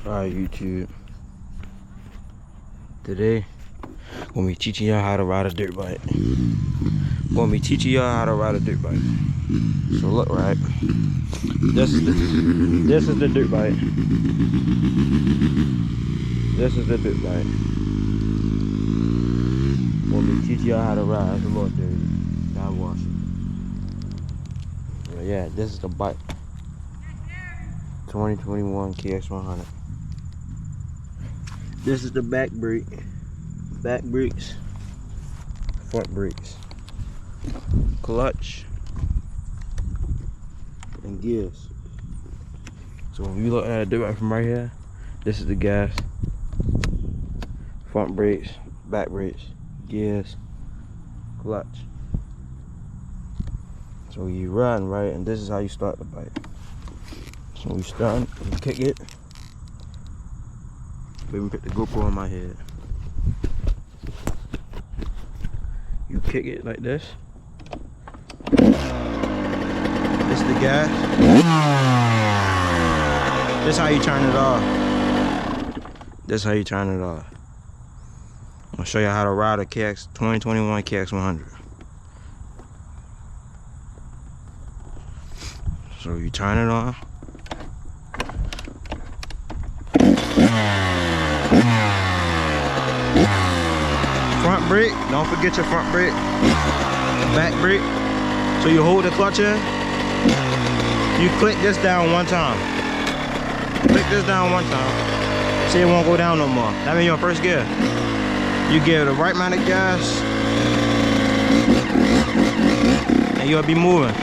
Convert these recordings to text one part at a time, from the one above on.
Alright, YouTube. Today, gonna be teaching y'all how to ride a dirt bike. So look, right? This is the dirt bike. This is the dirt bike. Gonna be teaching y'all how to ride. It's a little dirty. Gotta wash it. But yeah, this is the bike. 2021 KX100. This is the back brake, brakes, front brakes, clutch, and gears. So if you look at it right from right here, this is the gas, front brakes, back brakes, gears, clutch. So you run right, and this is how you start the bike. So you start, you kick it. Let me put the GoPro on my head. You kick it like this. This is the gas. This is how you turn it off. I'm gonna show you how to ride a 2021 KX100. So you turn it on. Front brake, don't forget your front brake. Back brake. So you hold the clutch in. You click this down one time. Click this down one time. See, it won't go down no more. That means you're in first gear. You give the right amount of gas, and you'll be moving.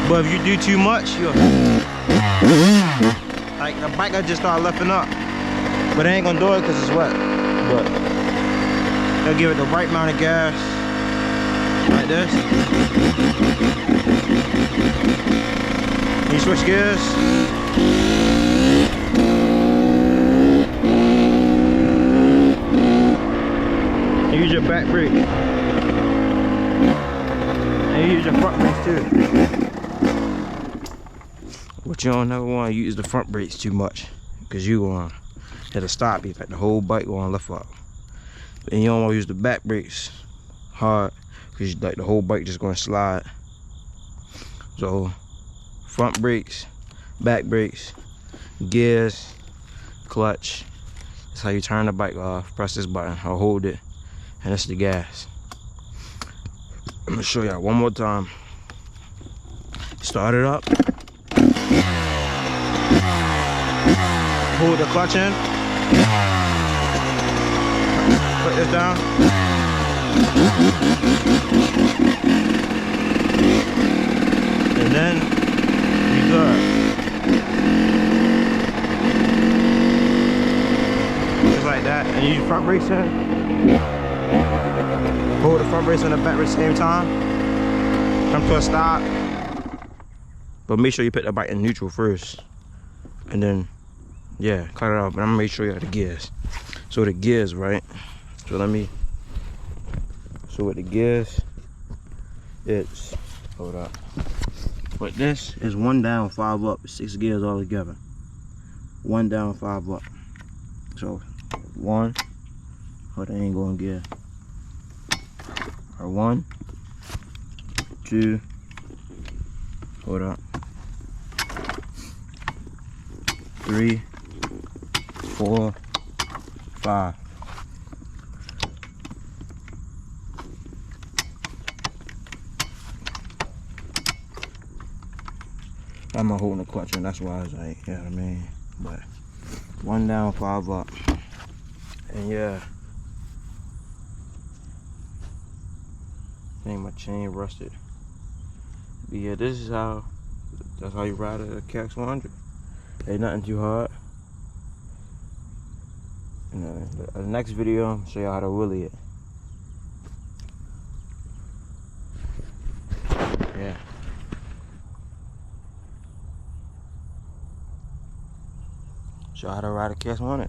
But if you do too much, you'll like the bike will just start lifting up. But it ain't gonna do it because it's wet. But they'll give it the right amount of gas, like this. You switch gears. And use your back brake. And you use your front brakes too. But you don't never want to use the front brakes too much, because you gonna hit a stop. You like the whole bike gonna lift up. And you don't want to use the back brakes hard, because like the whole bike just gonna slide. So front brakes, back brakes, gears, clutch. That's how you turn the bike off. Press this button or hold it, and that's the gas. I'm gonna show y'all one more time. Start it up. Hold the clutch in. Put this down. And then you good. Just like that. And you use front brakes in. Hold the front brakes and the back brakes at the same time. Come to a stop. But make sure you put the bike in neutral first. And then, yeah, cut it off. But I'm gonna make sure you have the gears. So the gears, right? So with the gears, it's, hold up. But this is 1 down, 5 up. 6 gears all together. 1 down, 5 up. So 1, hold, I ain't going gear. Or 1, 2, hold up. 3, 4, 5. I'm not holding the clutch in, that's why I was like, you know what I mean? But 1 down, 5 up. And yeah. I think my chain rusted. But yeah, that's how you ride a KX100. Ain't nothing too hard. And the next video, I'm gonna show you how to wheelie it. Yeah. Show you how to ride a KX100.